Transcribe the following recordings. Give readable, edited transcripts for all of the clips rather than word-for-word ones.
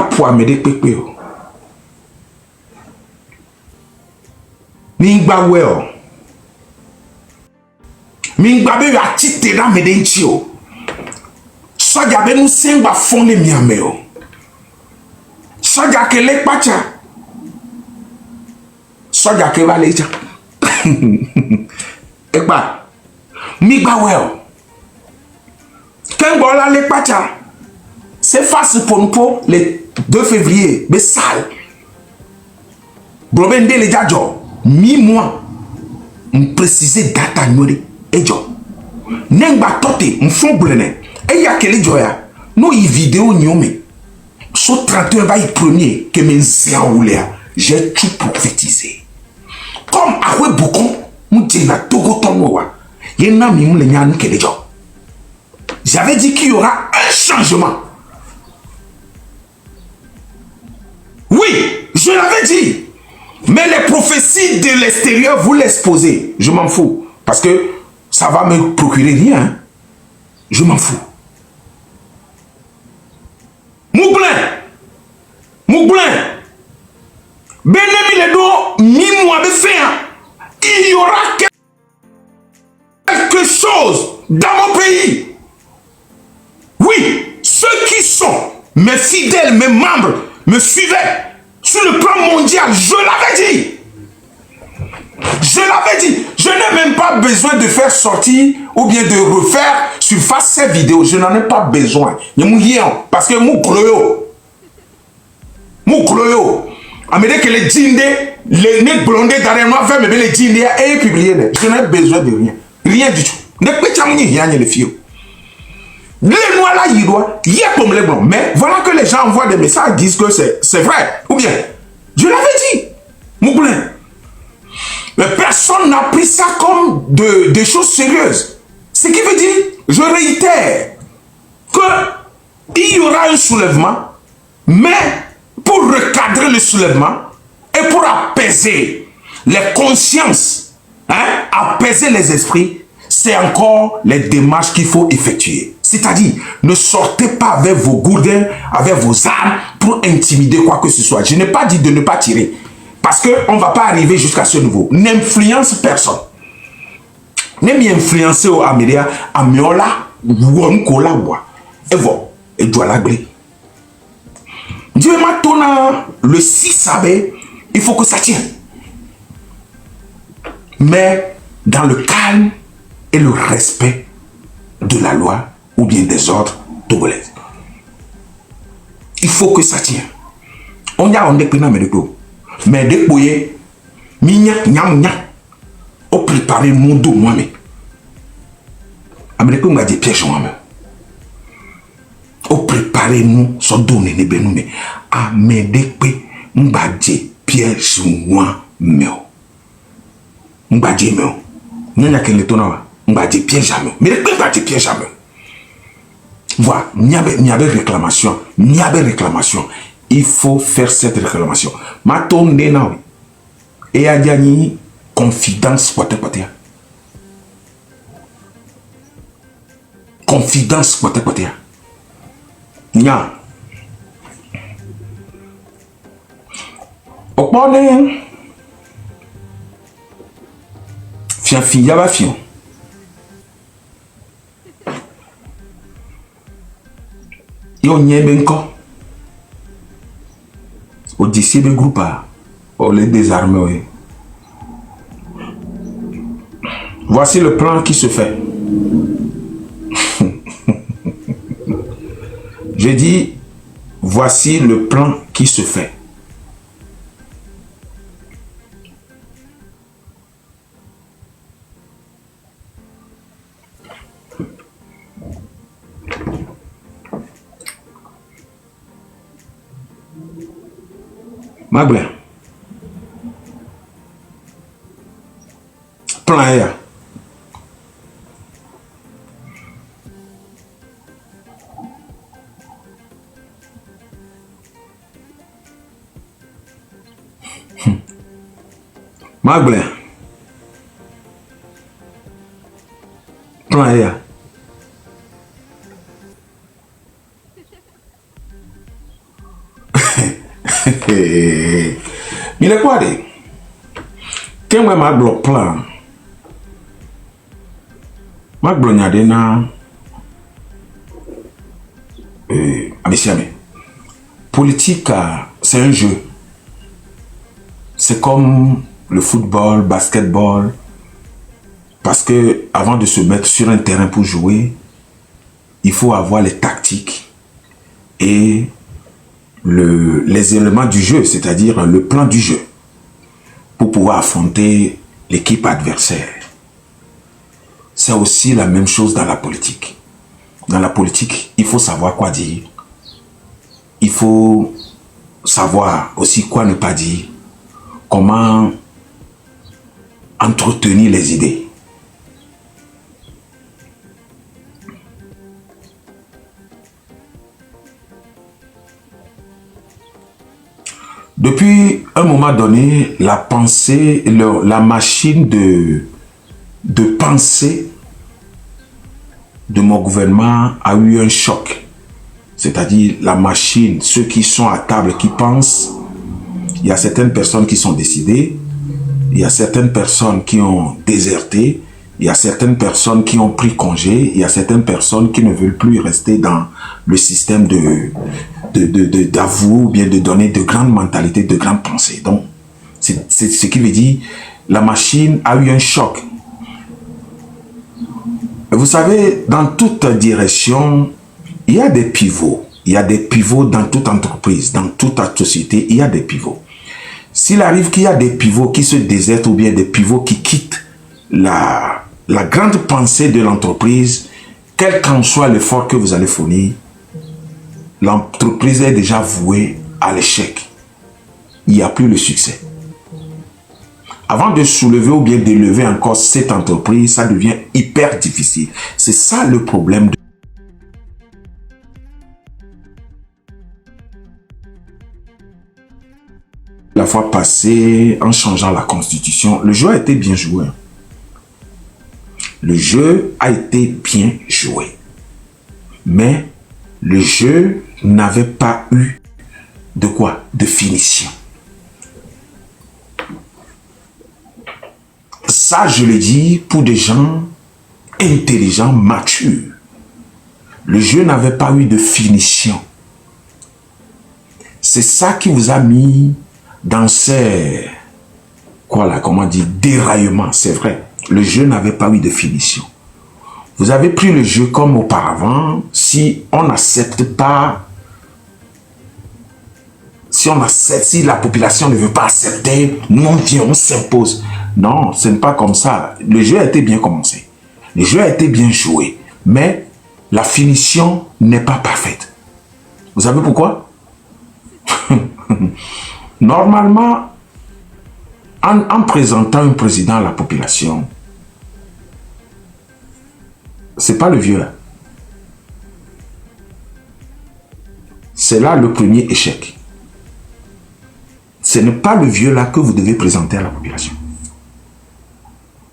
pour amener pépé. Mingba well. Mingba be ya tite na medenchio. Soja be nous sengba fonde miameo. Soja ke le pacha. Soja ke va leja. Ekba. Mingba well. Quand voilà le pacha. C'est face pour nous le 2 février. Mais sale. Brobende le jajo. Mi-mois. M'préciser data nyori. Ejo. Nengba tote. M'fon blene. Et y'a quel joya. Nous y vidéo nyome. So 31 va y premier. Que men zéaoulea. J'ai tout prophétisé. Comme Ahwe Bokon. M'djena togo tomowa. Y'ena mi m'le nyan kele jo. J'avais dit qu'il y aura un changement. Oui, je l'avais dit. Mais les prophéties de l'extérieur, vous l'exposez. Je m'en fous. Parce que ça va me procurer rien. Je m'en fous. Mouglin. Benemi le do, mi-mois de fin. Il y aura quelque chose dans mon pays. Oui, ceux qui sont mes fidèles, mes membres, me suivaient sur le plan mondial. Je l'avais dit. Je n'ai même pas besoin de faire sortir ou bien de refaire surface ces vidéos. Je n'en ai pas besoin. Parce que mon cloyo, Amédée que les djindé, les nez blondés derrière moi, fait me les djindé et publier. Je n'ai besoin de rien. Rien du tout. Ne peux pas me les filles. Les noirs là, ils doivent, il y a comme les blancs. Mais voilà que les gens envoient des messages, disent que c'est vrai. Ou bien, je l'avais dit, Mouglin. Mais personne n'a pris ça comme des choses sérieuses. Ce qui veut dire, je réitère, qu'il y aura un soulèvement, mais pour recadrer le soulèvement et pour apaiser les consciences, apaiser les esprits, c'est encore les démarches qu'il faut effectuer. C'est-à-dire, ne sortez pas avec vos gourdins, avec vos armes pour intimider quoi que ce soit. Je n'ai pas dit de ne pas tirer. Parce qu'on ne va pas arriver jusqu'à ce niveau. N'influence personne. N'aime influencer au Amélia, Amiola, Wonkola, et voilà, et doit la grille. Dieu m'a donné le 6 avril, il faut que ça tienne. Mais dans le calme et le respect de la loi ou bien des ordres togolais. Il faut que ça tienne. On y a un déclinant, mais dès que vous voyez, on prépare le monde moi-même. Américain m'a dit piège moi-même. On prépare nous, son donné les bénoumes. Américain m'a dit piège moi-même. M'a dit moi. N'y a qu'un étonnant. M'a dit piège à moi. Mais m'a dit piège à moi. Voilà, il y avait réclamation. Il faut faire cette réclamation. Ma tombe n'est et il y a une confidence. Confidence. Il y a. Au point de. Fianfi, y a pas fion. Yo n'y a ben quoi. Au-dessus du groupe, on les désarme. Voici le plan qui se fait. Je dis, voici le plan qui se fait. Magblin. Plan ailleurs. Magblin. Plan ailleurs. Il est quoi de? Quand moi ma bloc plan, ma blognade na, amessiame. Politique, c'est un jeu. C'est comme le football, basketball. Parce que avant de se mettre sur un terrain pour jouer, il faut avoir les tactiques et les éléments du jeu, c'est-à-dire le plan du jeu, pour pouvoir affronter l'équipe adversaire. C'est aussi la même chose dans la politique. Dans la politique, il faut savoir quoi dire. Il faut savoir aussi quoi ne pas dire. Comment entretenir les idées. Depuis un moment donné, la pensée, la machine de pensée de mon gouvernement a eu un choc. C'est-à-dire la machine, ceux qui sont à table, qui pensent, il y a certaines personnes qui sont décidées, il y a certaines personnes qui ont déserté, il y a certaines personnes qui ont pris congé, il y a certaines personnes qui ne veulent plus rester dans le système d'avouer ou bien de donner de grandes mentalités, de grandes pensées. Donc, c'est ce qui veut dire, la machine a eu un choc. Vous savez, dans toute direction, il y a des pivots. Il y a des pivots dans toute entreprise, dans toute société, il y a des pivots. S'il arrive qu'il y a des pivots qui se désertent ou bien des pivots qui quittent la grande pensée de l'entreprise, quel qu'en soit l'effort que vous allez fournir, l'entreprise est déjà vouée à l'échec. Il n'y a plus le succès. Avant de soulever ou bien d'élever encore cette entreprise, ça devient hyper difficile. C'est ça le problème. La fois passée, en changeant la constitution, le jeu a été bien joué. Le jeu a été bien joué. Mais le jeu n'avait pas eu de quoi? De finition. Ça, je le dis pour des gens intelligents, matures. Le jeu n'avait pas eu de finition. C'est ça qui vous a mis dans ces, comment dire, déraillements. C'est vrai, le jeu n'avait pas eu de finition. Vous avez pris le jeu comme auparavant. Si on n'accepte pas, si la population ne veut pas accepter, nous on vient, on s'impose. Non, ce n'est pas comme ça. Le jeu a été bien commencé. Le jeu a été bien joué. Mais la finition n'est pas parfaite. Vous savez pourquoi? Normalement, en présentant un président à la population, c'est pas le vieux. C'est là le premier échec. Ce n'est pas le vieux là que vous devez présenter à la population.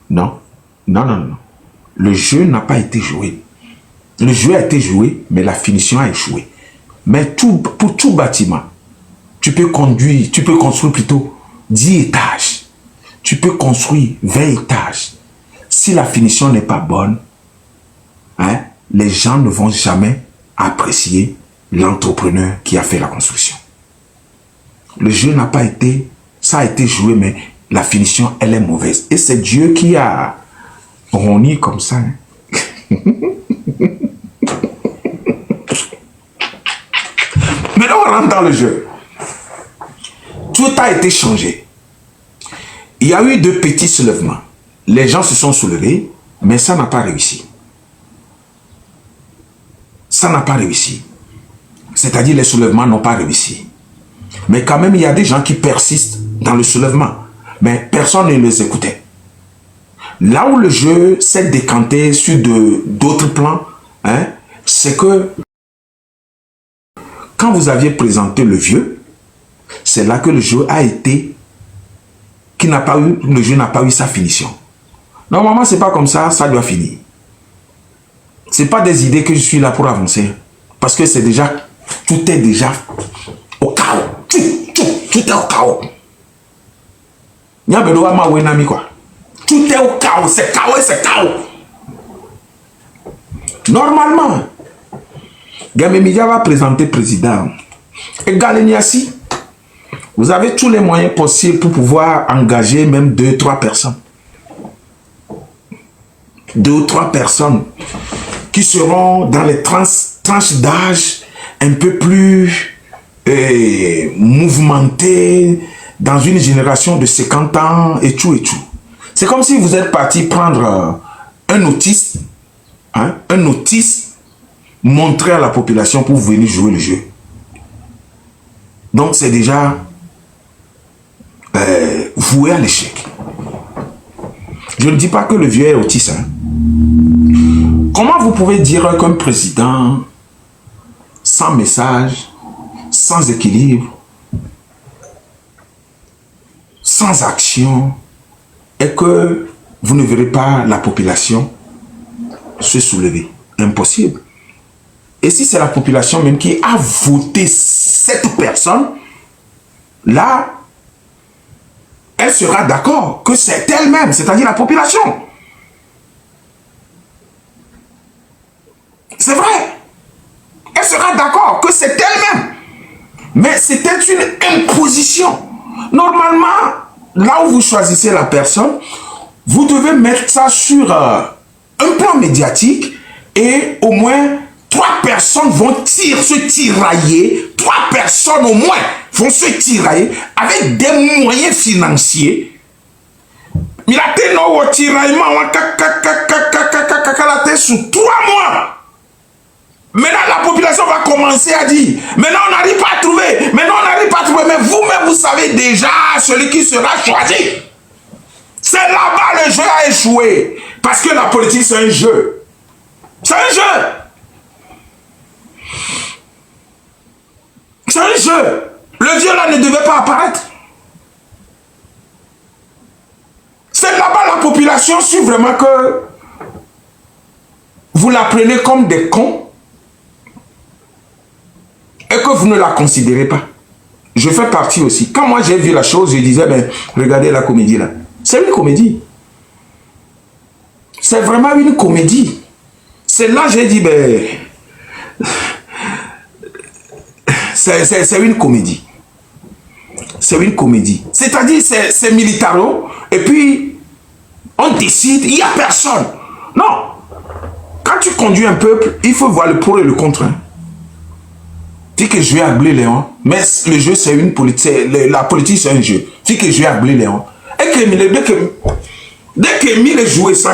Non, non, non, non. Le jeu n'a pas été joué. Le jeu a été joué, mais la finition a échoué. Mais pour tout bâtiment, tu peux construire plutôt 10 étages. Tu peux construire 20 étages. Si la finition n'est pas bonne, hein, les gens ne vont jamais apprécier l'entrepreneur qui a fait la construction. Le jeu n'a pas été, ça a été joué, mais la finition, elle est mauvaise. Et c'est Dieu qui a roni comme ça. Hein. Maintenant, on rentre dans le jeu. Tout a été changé. Il y a eu de petits soulèvements. Les gens se sont soulevés, mais ça n'a pas réussi. Ça n'a pas réussi. C'est-à-dire les soulèvements n'ont pas réussi. Mais quand même, il y a des gens qui persistent dans le soulèvement. Mais personne ne les écoutait. Là où le jeu s'est décanté sur d'autres plans, hein, c'est que quand vous aviez présenté le vieux, c'est là que le jeu a été, le jeu n'a pas eu sa finition. Normalement, c'est pas comme ça, ça doit finir. C'est pas des idées que je suis là pour avancer. Parce que c'est déjà, tout est déjà au chaos. Tout est au chaos. Nyabedo ama wenami quoi. Tout est au chaos, c'est chaos et c'est chaos. Normalement, Gamemia va présenter président. Et Galeniasi, vous avez tous les moyens possibles pour pouvoir engager même 2-3 personnes. 2 ou 3 personnes qui seront dans les tranches d'âge un peu plus mouvementées, dans une génération de 50 ans et tout et tout. C'est comme si vous êtes parti prendre un autiste, hein, montrer à la population pour venir jouer le jeu. Donc c'est déjà voué à l'échec. Je ne dis pas que le vieux est autiste. Hein. Comment vous pouvez dire qu'un président sans message, sans équilibre, sans action, et que vous ne verrez pas la population se soulever? Impossible. Et si c'est la population même qui a voté cette personne, là, elle sera d'accord que c'est elle-même, c'est-à-dire la population. C'est vrai. Elle sera d'accord que c'est elle-même. Mais c'était une imposition. Normalement, là où vous choisissez la personne, vous devez mettre ça sur un plan médiatique et au moins 3 personnes vont se tirailler. 3 personnes au moins vont se tirailler avec des moyens financiers. Il a été au tiraillement sous 3 mois. Maintenant, la population va commencer à dire, maintenant on n'arrive pas à trouver, maintenant on n'arrive pas à trouver, mais vous-même vous savez déjà celui qui sera choisi. C'est là-bas le jeu a échoué. Parce que la politique c'est un jeu. C'est un jeu. C'est un jeu. Le Dieu là ne devait pas apparaître. C'est là-bas la population suit vraiment que vous la prenez comme des cons. Et que vous ne la considérez pas. Je fais partie aussi. Quand moi j'ai vu la chose, je disais, ben, regardez la comédie là. C'est une comédie. C'est vraiment une comédie. C'est là que j'ai dit, ben, c'est une comédie. C'est une comédie. C'est-à-dire, c'est militaro, et puis, on décide, il n'y a personne. Non. Quand tu conduis un peuple, il faut voir le pour et le contre. Hein. Dis que je vais appeler Léon, mais le jeu c'est une politique, la politique c'est un jeu. Dis que je vais appeler Léon. Et que dès que Mille jouait ça,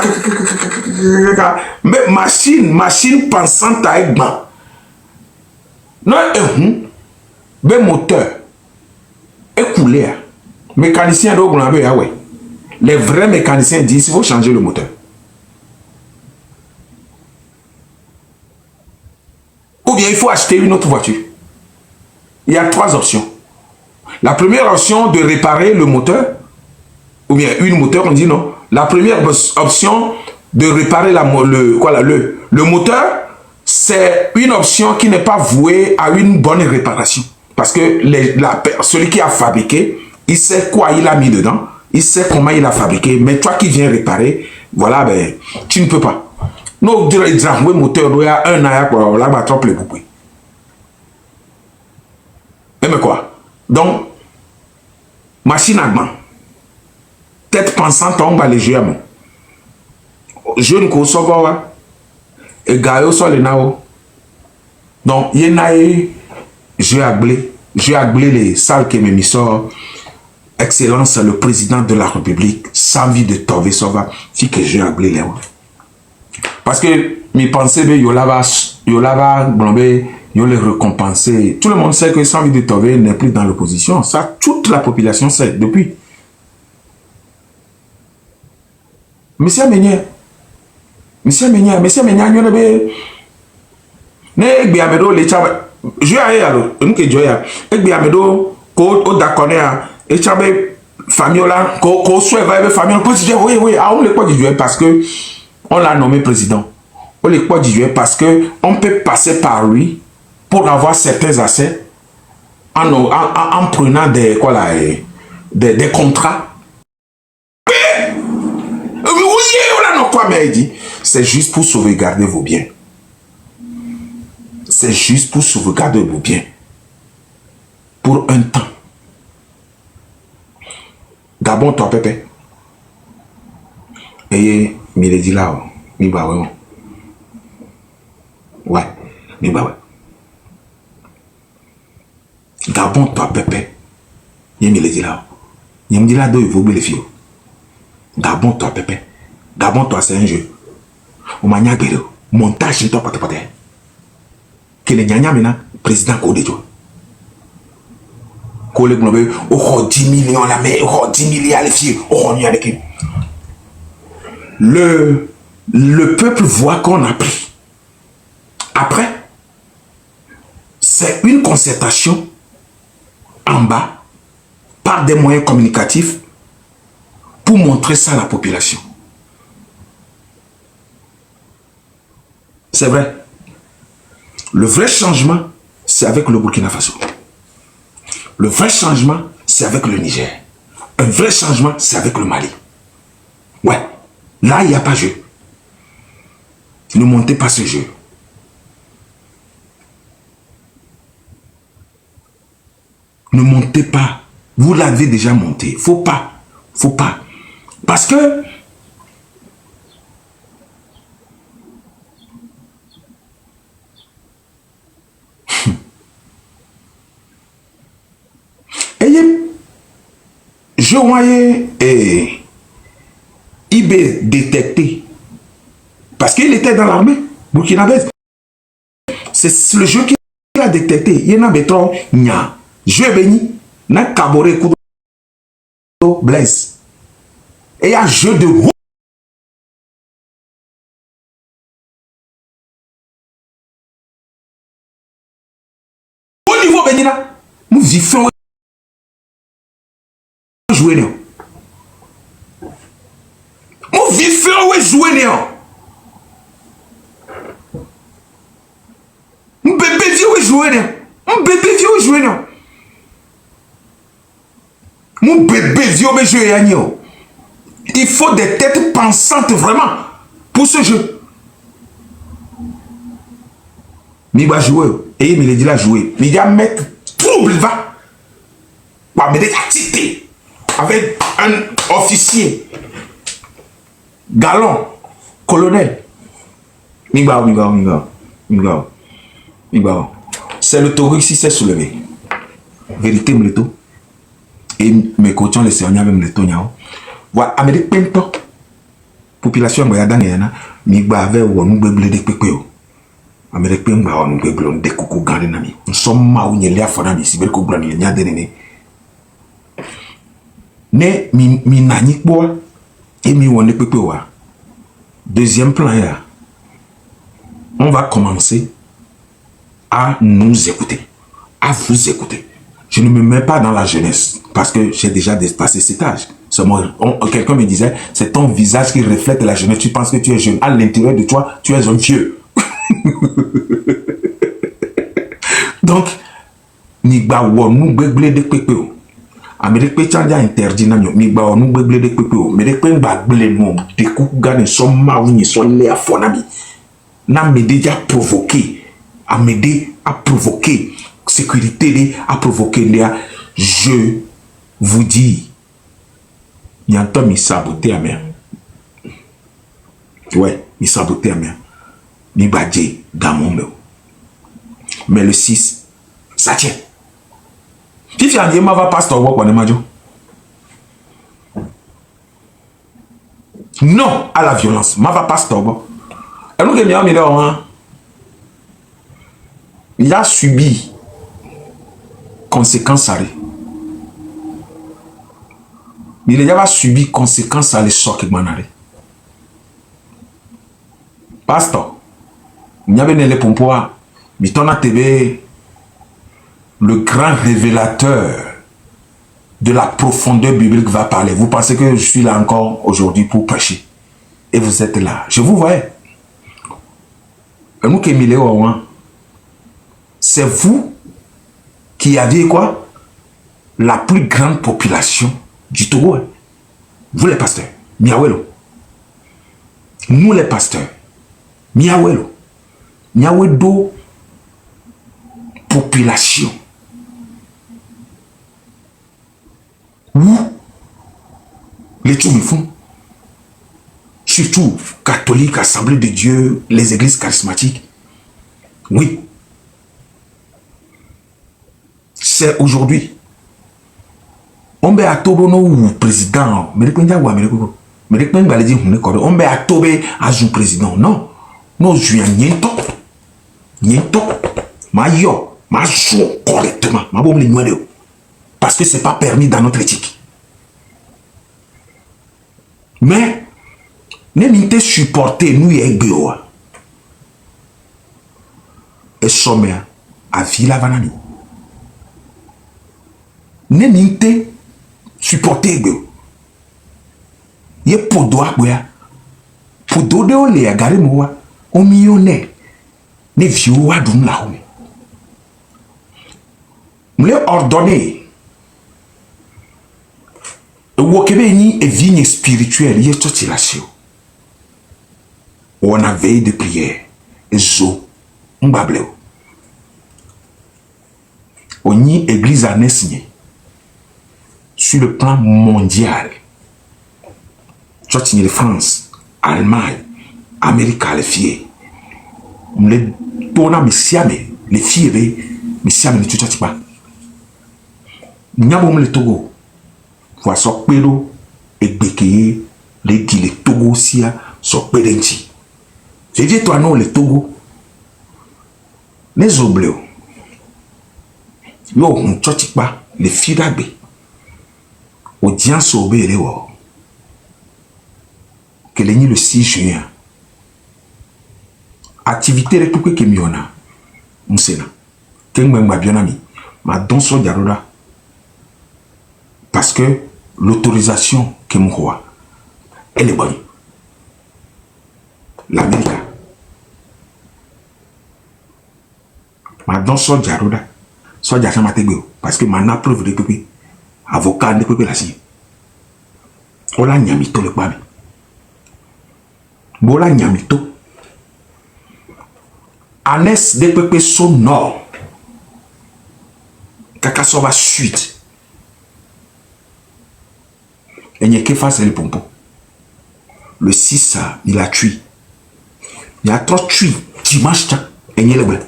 mais machine pensante à être blanc. Non, ben moteur, écoulé. Mécanicien ouais. Les vrais mécaniciens disent qu'il faut changer le moteur. Ou bien il faut acheter une autre voiture. Il y a 3 options. La première option de réparer le moteur, ou bien une moteur, on dit non. La première option de réparer le moteur, c'est une option qui n'est pas vouée à une bonne réparation. Parce que celui qui a fabriqué, il sait quoi il a mis dedans, il sait comment il a fabriqué, mais toi qui viens réparer, voilà, ben, tu ne peux pas. Nous, le moteur, il y a un an, pour la trop le bouquet. Mais quoi? Donc, machine à main. Tête pensante, on va les jouer à moi. Je ne connais pas. Et Gaïo sur les nao. Donc, il y a je vais agblé les salles qui me mis Excellence, le président de la République, sans vie de Tové Sova, si que je vais agblé les. Parce que mes pensées, Yolava, Blombe, ils les récompenser. Tout le monde sait que Sans vie de Tové n'est plus dans l'opposition. Ça, toute la population sait depuis. Monsieur Ménier, il y a ne Biamedo, les chabes, je vais aller, nous joya, et Biamedo, ko d'accord, et chabes, Famiola, ko soit famille, on peut dire, oui, on le quoi du jouer parce que on l'a nommé président. On le quoi du jouer parce que on peut passer par lui pour avoir certains assets en prenant des, quoi là, des contrats. C'est juste pour sauvegarder vos biens. C'est juste pour sauvegarder vos biens. Pour un temps. Gabon, toi, Pépé. Et il dit là, ouais, Gabon, toi, Pépé. Il me dit là. Il me dit là, il faut oublier les filles. Gabon, toi, Pépé. Gabon, toi, c'est un jeu. On m'a dit, montage, toi, pas que les nyanya maintenant, président Kodé, tu vois. Kodé, oh, 10 millions la mais oh, 10 milliards les filles, oh, on y a l'équipe. Le peuple voit qu'on a pris. Après, c'est une concertation en bas par des moyens communicatifs pour montrer ça à la population. C'est vrai. Le vrai changement, c'est avec le Burkina Faso. Le vrai changement, c'est avec le Niger. Un vrai changement, c'est avec le Mali. Ouais. Là, il n'y a pas jeu. Ne montez pas ce jeu. Ne montez pas. Vous l'avez déjà monté. Faut pas. Faut pas. Parce que je voyais IB détecté. Parce qu'il était dans l'armée burkinabé. C'est le jeu qui a détecté. Il y en a béton, nya. Je béni, n'a caboré coup de Blaise. Et il y a un jeu de haut niveau béni là. Nous vivons jouer néo. Nous vivons jouer néo. Un bébé vieux jouer néo. Un bébé vieux jouer néo. Mon bébé vieux jouer néo. Il faut des têtes pensantes vraiment pour ce jeu. Mi va jouer. Et il me dit là jouer. Il va mettre trouble va. Va mettre activité. Avec un officier. Galon. Colonel. Migao. C'est le taureau ici s'est soulevé. Vérité me le tout. Et mes coachons les seigneurs même le tout. Voilà, Amérique Pinto. Population Boyadaniana. Migba avait ou nous beble de pépéo. Amérique Pinto, nous beble de coucou gardinami. Nous sommes maou n'y a fanami. Si bel coucou n'y a dénéné. Ne mi nanik boa. Et mi wone pépéo. Deuxième plan là. On va commencer à nous écouter, à vous écouter. Je ne me mets pas dans la jeunesse parce que j'ai déjà dépassé cet âge. Quelqu'un me disait, c'est ton visage qui reflète la jeunesse. Tu penses que tu es jeune. À l'intérieur de toi, tu es un vieux. Donc, Nigba wonu beble de pepeo. Amérique Pétania interdit nanyo. Nigba wonu beble de pepeo. Mais de pemba ble non. De kougane son maouni son léa fonami. N'a déjà provoqué, à m'aider à provoquer sécurité, à provoquer Léa. Je vous dis, il y a un temps, il saboté à mer. Ouais, il saboté à mer. Il badje dans mon meurtre. Mais le 6, ça tient. Fifi a dit, ma va pasteur, on est majo. Non à la violence, ma va pasteur. Il a subi conséquences à lui. Il a subi conséquences à l'essor que manare. Pasteur, il y avait les pompois, Mitona TV, le grand révélateur de la profondeur biblique va parler. Vous pensez que je suis là encore aujourd'hui pour prêcher. Et vous êtes là. Je vous vois. C'est vous qui avait quoi? La plus grande population du Togo. Vous les pasteurs, miawelo. Nous les pasteurs, miawelo. Miawedo population. Où les Tchoumifons, surtout catholiques, Assemblée de Dieu, les églises charismatiques, oui, c'est aujourd'hui. On va atober nos président, mais on va atober à un président. Non, nous jouons niento, mayo, ma joue correctement, ma bombe les noyaux. Parce que c'est pas permis dans notre éthique. Mais, nous sommes supportés, nous y sommes. Et sommes à Villa Vanani. Nous sommes supportés. Il y a pour doigt, pour dodo les agarrer moi, on millionnaire. Ne vieux à d'un là. Nous les ordonner. Wokebeni est vigne spirituelle, il y a tout là. On a veillé de prière. Et zo, on bable. On y église à Nessigné. Sur le plan mondial. Church de France, Allemagne, Amérique, les filles. On les donne mes siamés, les filles, mes siamés, ne tu pas. Nous avons le Togo. Voilà, so péro et béquillé, les Togo aussi, so pédenti. Je dis toi non, les Togo, les obléos. Yo, on tchotik pas, les filles d'abé. Audience au bé, les wo. Que les le 6 juin. Activité république que miona. M'sena. Qu'est-ce que m'a bien ami. Ma donso diaroda. Parce que l'autorisation que moi, elle est bonne. L'Amérique. Ma don so diaroda. So diaroda matego. Parce que ma na preuve de pépé. Avocat de pépé la signe. Ola nyamito le kwabi. Bola nyamito. Anes de pépé son nord. Kaka soba sud. Et il n'y a que face à le pompon. Le 6, il a tué. Il y a trop tué. Dimanche, et il y a le blanc.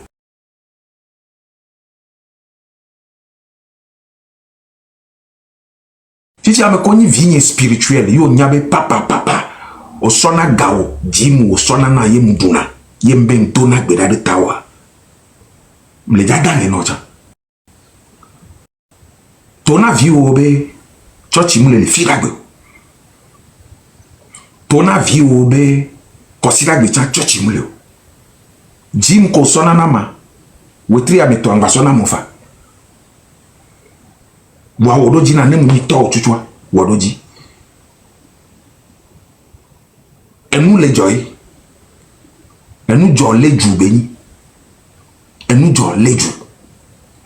Si tu as connu vigne spirituelle, il y a papa. Au sona gao, dimu, au sona na yemuduna. Yemben dona beda de tawa. Le jardin est notre. Ton avis au bé, tu moule les filagos. Ton avis au bé, considère que tu as moule. Jim ko sona nama, wetri a meto anga sona mofa. Wa wodoji na nemu ni to chuchwa, wodoji. Et nous les joy. Et nous joy les jou beni. Et nous joy les jou.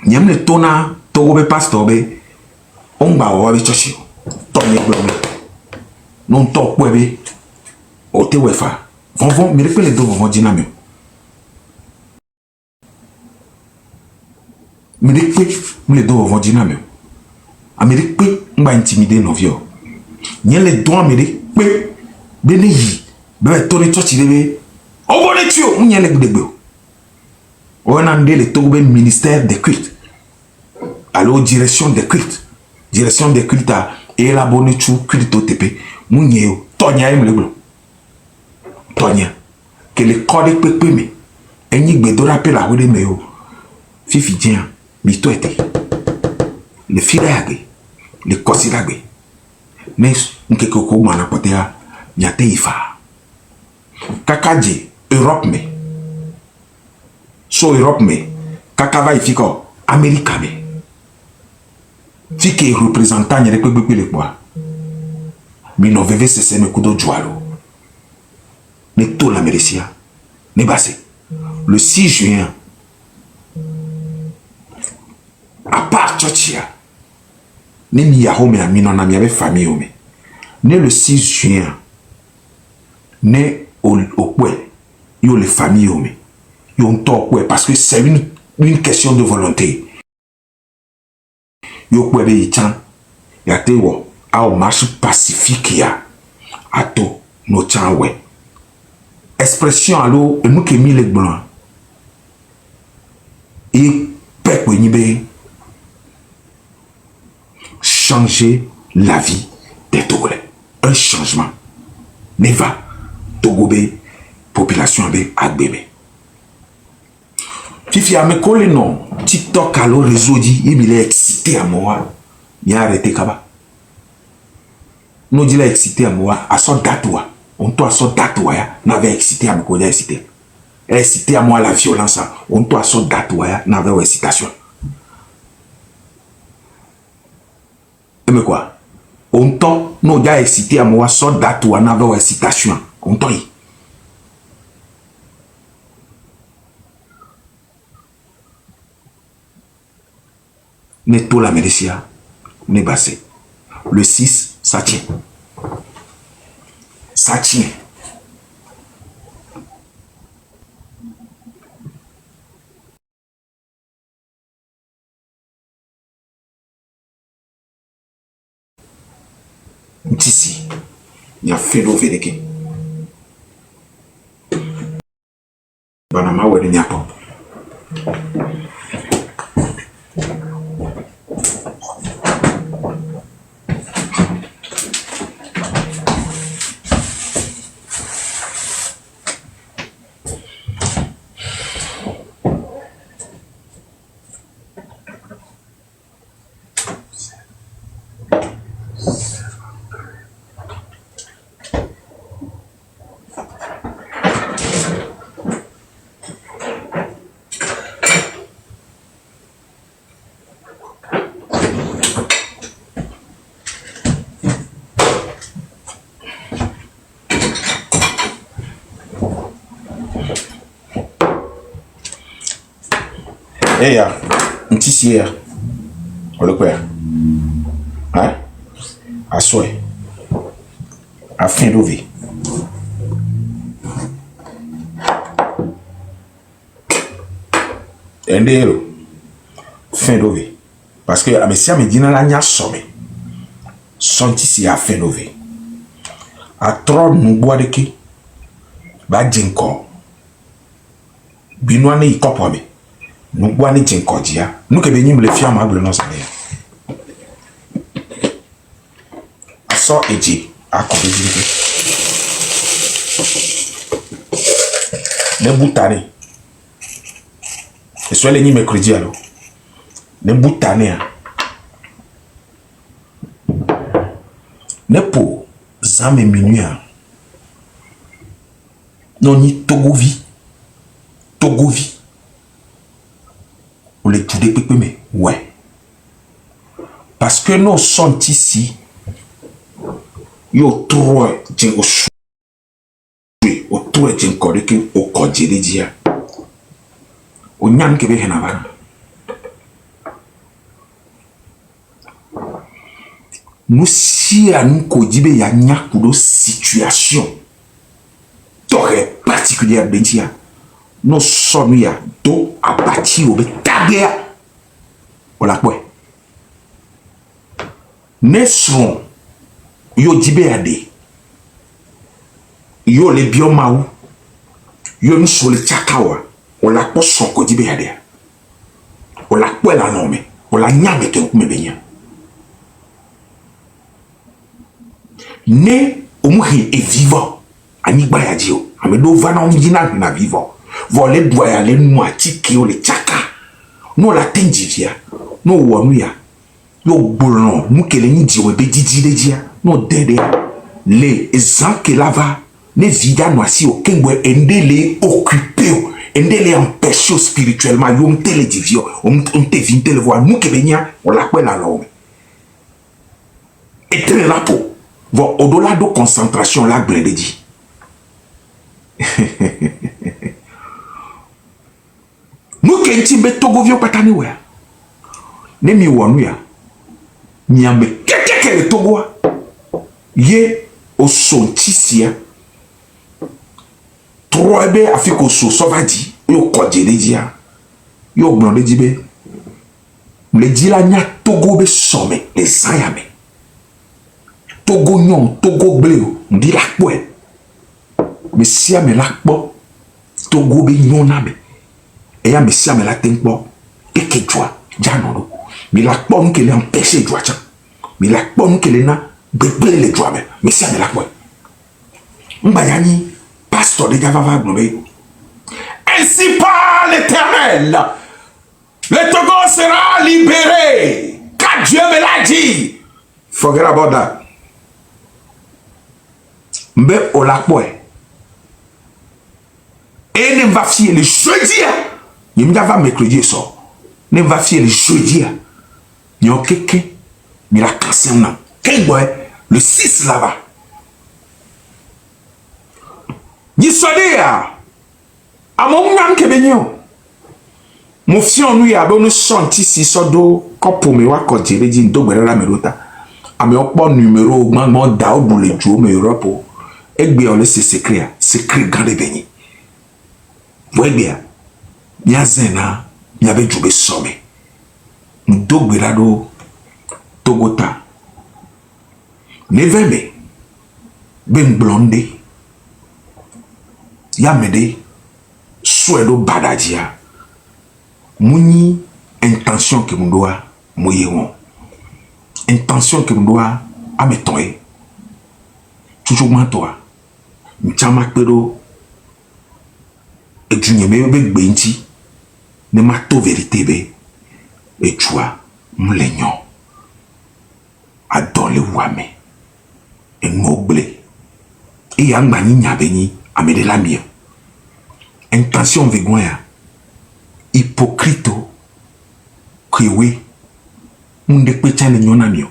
Nyam le tona, to be pastor be. On va voir les chachis. Tony Blomé. Non, to kwebe. Ote wefa. Vont, mais les deux vont dynamique. Mais les deux vont dynamique. Amérique, on va intimider nos vieux. N'y a les deux Amérique, bénéyi. Ben, Tony Tchachi, on va les tuer. On y a les deux. On a les Togo ministère des cultes. Alors, direction des cultes. Direction des cultes à élaborer tout culte au TP. Mounye, Tonya aime le blanc. Tonya. Que les cordes peuvent me. Et n'y a pas de la rue de Méo. Fifi Dien, Mito était. Les filles les considérés. Mais, nous quelque chose m'en apporté à Nyate Ifa. Kakaji, Europe me. So Europe me. Kakava ifiko, Amérique me. Fike représentant n'y a pas de quoi. Mais non, veve c'est me kudo joualo. Ne tout la mérissia. Ne basse. Le 6 juin, à sortir. Ne mi yahome a mi non ami avec famille ome. Ne le 6 juin. Ne au kwe. Yo les familles ome. Yo on to kwe parce que c'est une question de volonté. Yo kwe be yichan. Ya te wo a o marche pacifique ya. Ato no chan we. Expression allo e nou ke mi lek blanc. Et pek we nibe. Changer la vie des Togolais. Un changement. Neva. Togobe. Population be agbebe. Fifi a me kole non. TikTok allo réseau dit. Il est excité à moi. Il a arrêté kaba. Nous dit là excité à moi. À son datoua. On doit son datoua ya. N'avait excité à me kole excité. Excité à moi la violence. On doit son datoua ya. N'avait excitation. Mais quoi? On t'a nous déjà excité à moi son datoua. N'avait excitation. On t'a y. Ne tout la médicia. Ne bassé. Le 6, ça tient. Ça tient. D'ici, il y a fait l'eau védique. Banama ou de niapo. Eh ya, nti si ya. Olokwe ya. Hein? Aswe. A fin d'ouvrir. Endero. Fin d'ouvrir. Parce que a mesia me dina la nya somme. Son ti si a fin d'ouvrir. A trop nou bois de ki. Ba jinko. Binwane yi kopo me. Nous bois jinko dia. Nous que benim le fiam agble non sale. Aso eji akobe jike. Ne boutane. Et soit les ni mercredi alors. Ne boutane. Ne po zame minuit. Non ni togovi. Togovi. Ou les tout des mais ouais. Parce que nous sommes ici. Yo trop jingo chou. O trop jingo de que o kodje de dia. O nyam ke be henava. Nous si à nous kodibe ya nyakudo situation. T'aurais particulière de dia. Nous sommes ya do abati au tabea. Ola kwe. Nesron yo dibe ade. Yo le biomaou. Yo nous sur le chakawa. Ola po son ko dibe ade. Ola kwe la nome. Ola nyame ke me benya. Ne omuhi est vivant. Anigba ya dio. Amedo vana omjina na vivant. Voler boya le moiti ki yo le chaka. No la tenjivia. No wanuya. Yo bolon. Mukele ni diwe be didi le dia. No dede. Le ezanke lava. Ne vida no asi o kengwe ende le occupé. Ende le empêché spirituellement. Yo mte le divio. Mte vinte le voix. Mukele nya. On la kwe la longue. Et très rapo. Vo au-delà de concentration la blende dit. Nous kenti be togovio patani we. ne mi wonu ya mi ambe keke le Togo ye o son tisia troebe afiko so sovadi yo kodje lejia yo gbon lejibe le dila nya Togo be some le sayame Togo nyon Togo bleu ndi la po e me sia me la po Togo be nyona me e ya me sia me la tenpo keke jwa janono mi la po nkele empêcher jwa cha mi la po nkele na bebe le jwa me sia me la po mbayani pasteur de Gavava Globé. Ainsi parle l'Éternel, le Togo sera libéré, car Dieu me l'a dit. Forget about that. Mbe olakboe. Et ne va fier le jeudi. Il me va mercredi ça. Ne va fier le jeudi. Il y a quelqu'un, mais la cassé non. Quel boy, le 6 là-bas. Ni sodia. A mon nan kebenyo. Mo fion nou ya be no shanti si sodo kopo me wa ko jere ji ndo gbere la merota. A me opo numéro gbangban da o bule ju me Europe. Egbe o le se secret gande beni. Wo egbe a. Nya zena, nya be ju be some. Ndo gbere do Togota. Neveme. Ben blonde. Ya mede suedo badajia muni intention que mon doit moyewon intention que mon doit ametoe toujours moi toi mchama pedo e junye me be gbenti ne mato vérité be e chua mlenyo adole wame e noble e yangba ni nyabeni amede la mie intention vegoya hypocrite kwewe munde pecha le nyona mio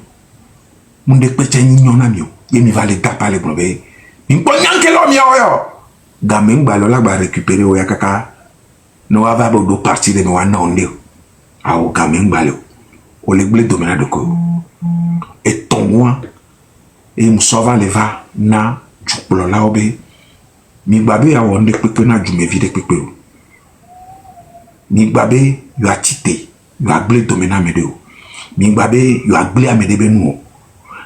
munde pecha ni nyona mio ye mi vale tapa le blobe mi po nyanke lo mio yo gamen gba lo la gba récupérer o ya kaka no ava bo do parti de no wana onde a o gamen gba lo o le gle domina de ko et tonwa e msova leva na chuklo la obe mi gbabe ya wonde pepe na jume vide pepe o mi gbabe yo atite yo agle domina mede o mi gbabe yo agle amede benu o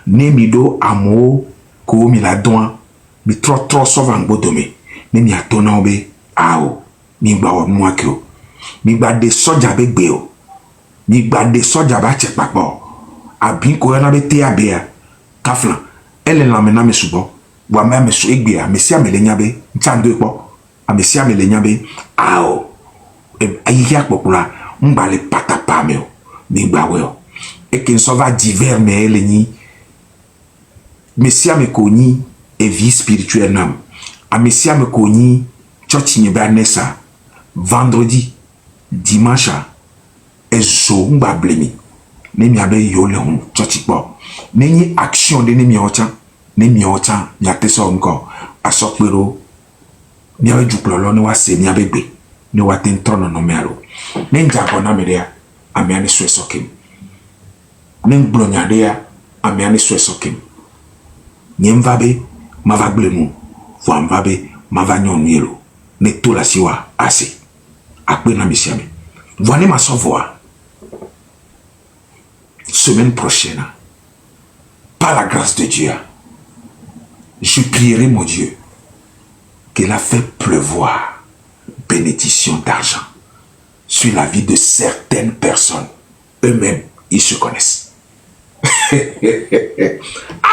ne mi do amo ko mi la don mi tro sovan gbodome ne mi atona obe ao mi gba o mu ake o mi gba de soja be gbe o mi gba de soja ba che papo abin ko na be te abia kaflan ele la mena me subo wa ma me so egbe a mesia melenya be nchando epo a mesia melenya be ao ayi akpopula mbale patapa me o mi gba we o e ken so va divers me eleni mesia me koni e vie spirituelle nam a mesia me koni church ni ba nessa vendredi dimanche e zo ngba blemi ne mi abe yo le hun church po ni action de ni mi ocha ne mi ota mi ateso nko asopero mi aju plolo ni wa se mi abegbe ni wa tin trono no mero ne njago na media ami ani swesokim ne ngblonya ya ami ani swesokim ni mvabe mavaglemu fo mvabe mavanyon yelo ne to la siwa ase akpe na misiame voine ma savoir semaine prochaine par la grâce de Dieu. Je prierai mon Dieu qu'il a fait pleuvoir bénédiction d'argent sur la vie de certaines personnes. Eux-mêmes, ils se connaissent. I'm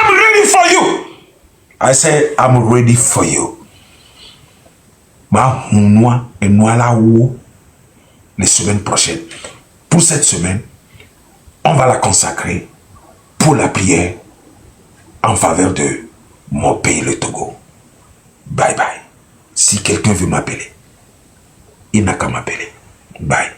ready for you. I say, I'm ready for you. Ma noix et noix là où les semaines prochaines. Pour cette semaine, on va la consacrer pour la prière en faveur de mon pays, le Togo. Bye bye. Si quelqu'un veut m'appeler, il n'a qu'à m'appeler. Bye.